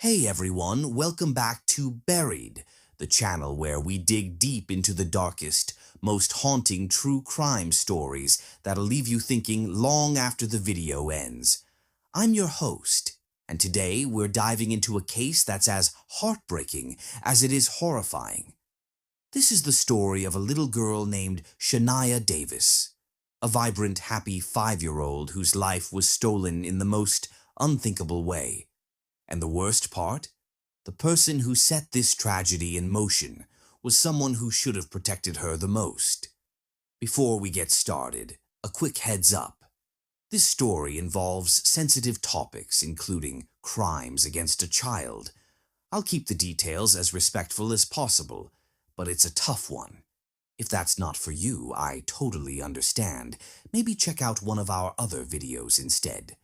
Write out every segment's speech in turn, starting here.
Hey everyone, welcome back to Buried, the channel where we dig deep into the darkest, most haunting true crime stories that'll leave you thinking long after the video ends. I'm your host, and today we're diving into a case that's as heartbreaking as it is horrifying. This is the story of a little girl named Shaniya Davis, a vibrant, happy 5-year-old whose life was stolen in the most unthinkable way. And the worst part? The person who set this tragedy in motion was someone who should have protected her the most. Before we get started, a quick heads up. This story involves sensitive topics including crimes against a child. I'll keep the details as respectful as possible, but it's a tough one. If that's not for you, I totally understand. Maybe check out one of our other videos instead.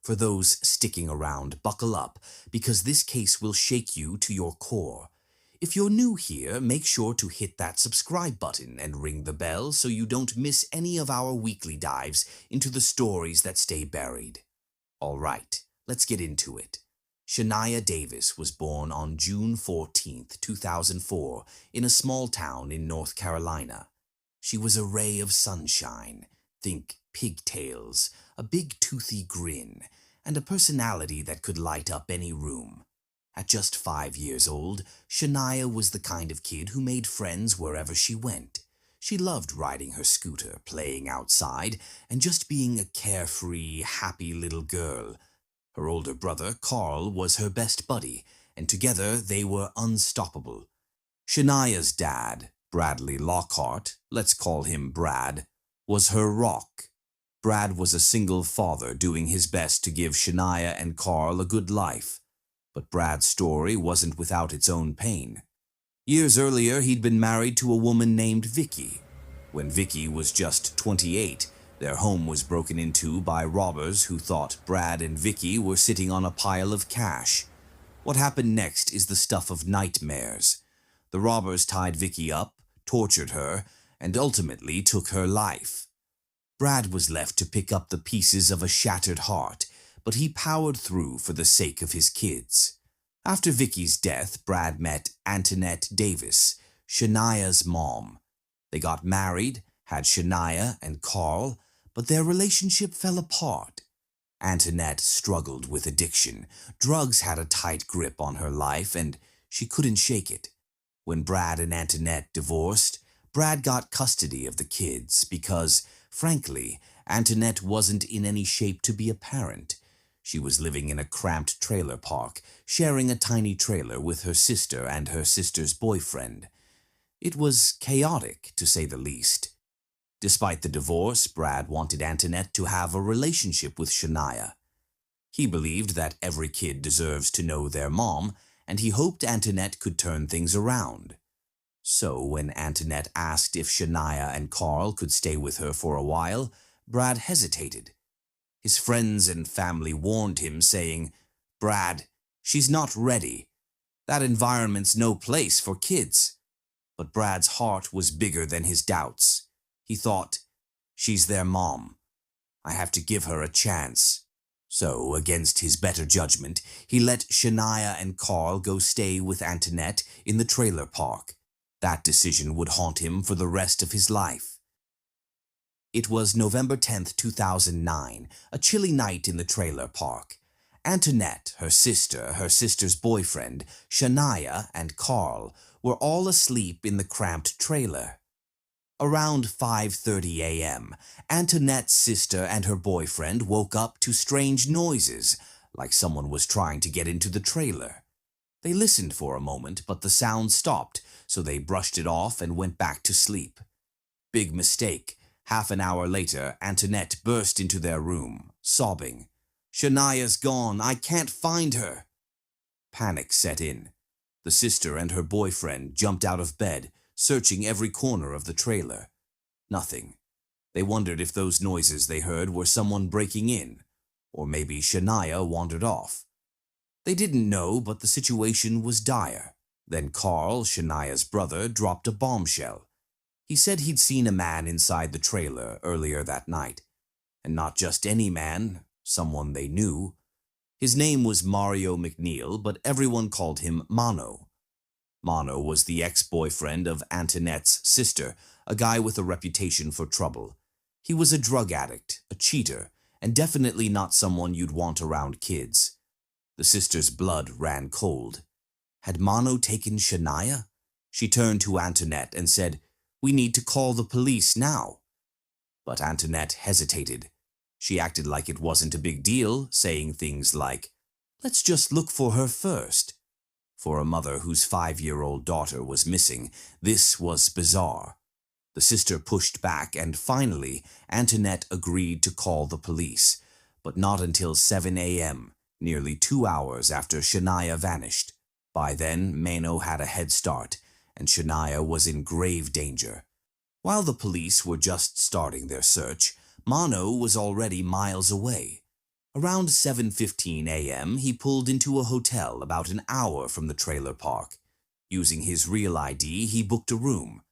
For those sticking around, buckle up, because this case will shake you to your core. If you're new here, make sure to hit that subscribe button and ring the bell so you don't miss any of our weekly dives into the stories that stay buried. All right, let's get into it. Shaniya Davis was born on June 14, 2004, in a small town in North Carolina. She was a ray of sunshine. Think pigtails, a big toothy grin, and a personality that could light up any room. At just 5 years old, Shaniya was the kind of kid who made friends wherever she went. She loved riding her scooter, playing outside, and just being a carefree, happy little girl. Her older brother, Carl, was her best buddy, and together they were unstoppable. Shaniya's dad, Bradley Lockhart, let's call him Brad, was her rock. Brad was a single father doing his best to give Shaniya and Carl a good life. But Brad's story wasn't without its own pain. Years earlier, he'd been married to a woman named Vicky. When Vicky was just 28, their home was broken into by robbers who thought Brad and Vicky were sitting on a pile of cash. What happened next is the stuff of nightmares. The robbers tied Vicky up, tortured her, and ultimately took her life. Brad was left to pick up the pieces of a shattered heart, but he powered through for the sake of his kids. After Vicky's death, Brad met Antoinette Davis, Shaniya's mom. They got married, had Shaniya and Carl, but their relationship fell apart. Antoinette struggled with addiction. Drugs had a tight grip on her life, and she couldn't shake it. When Brad and Antoinette divorced, Brad got custody of the kids because, frankly, Antoinette wasn't in any shape to be a parent. She was living in a cramped trailer park, sharing a tiny trailer with her sister and her sister's boyfriend. It was chaotic, to say the least. Despite the divorce, Brad wanted Antoinette to have a relationship with Shaniya. He believed that every kid deserves to know their mom, and he hoped Antoinette could turn things around. So when Antoinette asked if Shaniya and Carl could stay with her for a while, Brad hesitated. His friends and family warned him, saying, "Brad, she's not ready. That environment's no place for kids." But Brad's heart was bigger than his doubts. He thought, "She's their mom. I have to give her a chance." So, against his better judgment, he let Shaniya and Carl go stay with Antoinette in the trailer park. That decision would haunt him for the rest of his life. It was November 10th, 2009, a chilly night in the trailer park. Antoinette, her sister, her sister's boyfriend, Shaniya, and Carl were all asleep in the cramped trailer. Around 5:30 a.m., Antoinette's sister and her boyfriend woke up to strange noises, like someone was trying to get into the trailer. They listened for a moment, but the sound stopped, so they brushed it off and went back to sleep. Big mistake. Half an hour later, Antoinette burst into their room, sobbing, "Shaniya's gone. I can't find her." Panic set in. The sister and her boyfriend jumped out of bed, searching every corner of the trailer. Nothing. They wondered if those noises they heard were someone breaking in, or maybe Shaniya wandered off. They didn't know, but the situation was dire. Then Carl, Shaniya's brother, dropped a bombshell. He said he'd seen a man inside the trailer earlier that night. And not just any man, someone they knew. His name was Mario McNeill, but everyone called him Mono. Mono was the ex-boyfriend of Antoinette's sister, a guy with a reputation for trouble. He was a drug addict, a cheater, and definitely not someone you'd want around kids. The sister's blood ran cold. Had Mono taken Shaniya? She turned to Antoinette and said, "We need to call the police now." But Antoinette hesitated. She acted like it wasn't a big deal, saying things like, "Let's just look for her first." For a mother whose 5-year-old daughter was missing, this was bizarre. The sister pushed back, and finally, Antoinette agreed to call the police, but not until 7 a.m., nearly 2 hours after Shaniya vanished. By then, Mono had a head start, and Shaniya was in grave danger. While the police were just starting their search, Mono was already miles away. Around 7:15 a.m., he pulled into a hotel about an hour from the trailer park. Using his real ID, he booked a room.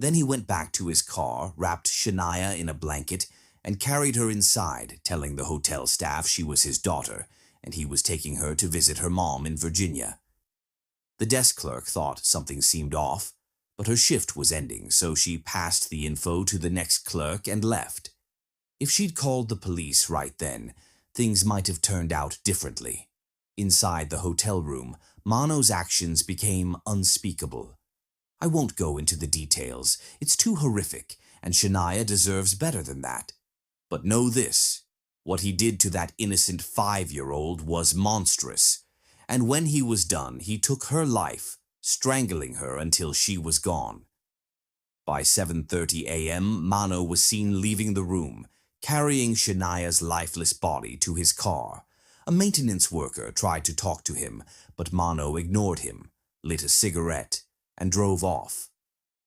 Then he went back to his car, wrapped Shaniya in a blanket, and carried her inside, telling the hotel staff she was his daughter, and he was taking her to visit her mom in Virginia. The desk clerk thought something seemed off, but her shift was ending, so she passed the info to the next clerk and left. If she'd called the police right then, things might have turned out differently. Inside the hotel room, Mono's actions became unspeakable. I won't go into the details, it's too horrific, and Shaniya deserves better than that. But know this, what he did to that innocent 5-year-old was monstrous, and when he was done, he took her life, strangling her until she was gone. By 7:30 a.m., Mono was seen leaving the room, carrying Shaniya's lifeless body to his car. A maintenance worker tried to talk to him, but Mono ignored him, lit a cigarette, and drove off.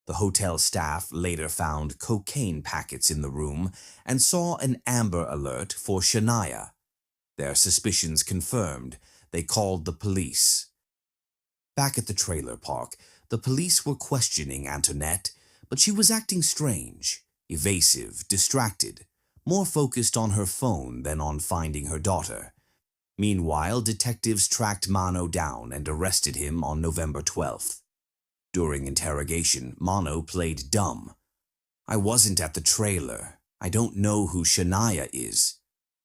The hotel staff later found cocaine packets in the room and saw an Amber Alert for Shaniya. Their suspicions confirmed, they called the police. Back at the trailer park, the police were questioning Antoinette, but she was acting strange, evasive, distracted, more focused on her phone than on finding her daughter. Meanwhile, detectives tracked Mono down and arrested him on November 12th. During interrogation, Mono played dumb. "I wasn't at the trailer. I don't know who Shaniya is."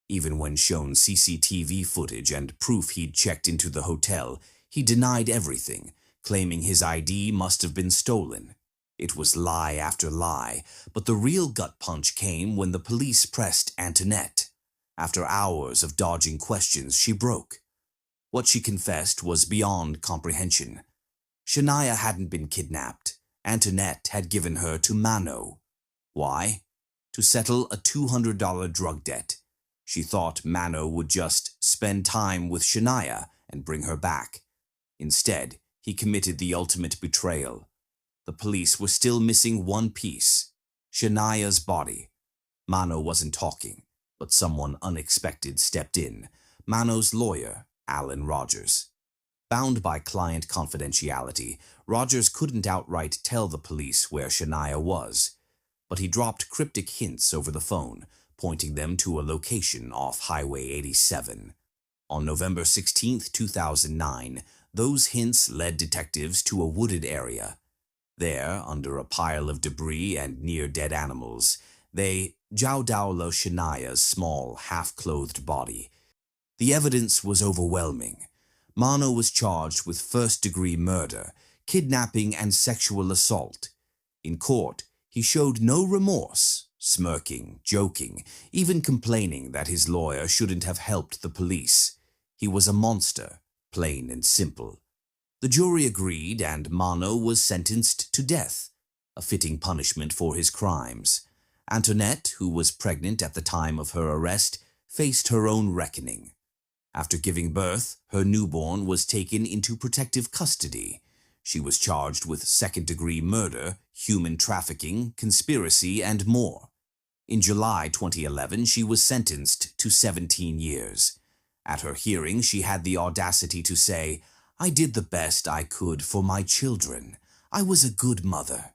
Even when shown CCTV footage and proof he'd checked into the hotel, he denied everything, claiming his ID must have been stolen. It was lie after lie, but the real gut punch came when the police pressed Antoinette. After hours of dodging questions, she broke. What she confessed was beyond comprehension. Shaniya hadn't been kidnapped. Antoinette had given her to Mono. Why? To settle a $200 drug debt. She thought Mono would just spend time with Shaniya and bring her back. Instead, he committed the ultimate betrayal. The police were still missing one piece, Shaniya's body. Mono wasn't talking, but someone unexpected stepped in, Mono's lawyer, Alan Rogers. Bound by client confidentiality, Rogers couldn't outright tell the police where Shaniya was, but he dropped cryptic hints over the phone, pointing them to a location off Highway 87. On November 16, 2009, those hints led detectives to a wooded area. There, under a pile of debris and near dead animals, they Jowdowla Shaniya's small, half-clothed body. The evidence was overwhelming. Mono was charged with first-degree murder, kidnapping, and sexual assault. In court, he showed no remorse, smirking, joking, even complaining that his lawyer shouldn't have helped the police. He was a monster, plain and simple. The jury agreed, and Mono was sentenced to death, a fitting punishment for his crimes. Antoinette, who was pregnant at the time of her arrest, faced her own reckoning. After giving birth, her newborn was taken into protective custody. She was charged with second-degree murder, human trafficking, conspiracy, and more. In July 2011, she was sentenced to 17 years. At her hearing, she had the audacity to say, "I did the best I could for my children. I was a good mother."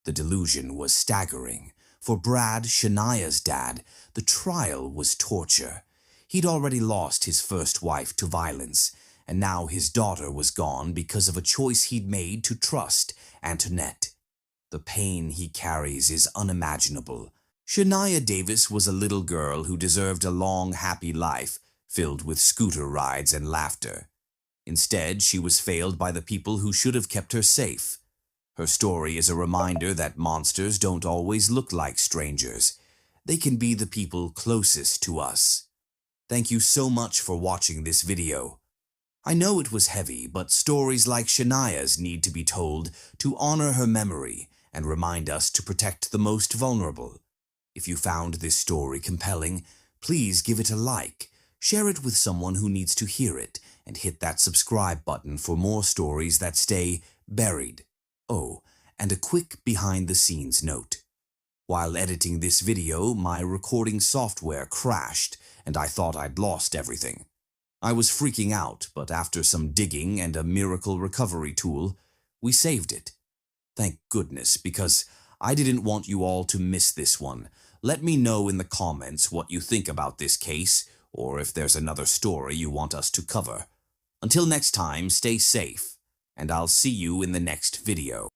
The delusion was staggering. For Brad, Shaniya's dad, the trial was torture. He'd already lost his first wife to violence, and now his daughter was gone because of a choice he'd made to trust Antoinette. The pain he carries is unimaginable. Shaniya Davis was a little girl who deserved a long, happy life filled with scooter rides and laughter. Instead, she was failed by the people who should have kept her safe. Her story is a reminder that monsters don't always look like strangers. They can be the people closest to us. Thank you so much for watching this video. I know it was heavy, but stories like Shaniya's need to be told to honor her memory and remind us to protect the most vulnerable. If you found this story compelling, please give it a like, share it with someone who needs to hear it, and hit that subscribe button for more stories that stay buried. Oh, and a quick behind-the-scenes note. While editing this video, my recording software crashed, and I thought I'd lost everything. I was freaking out, but after some digging and a miracle recovery tool, we saved it. Thank goodness, because I didn't want you all to miss this one. Let me know in the comments what you think about this case, or if there's another story you want us to cover. Until next time, stay safe, and I'll see you in the next video.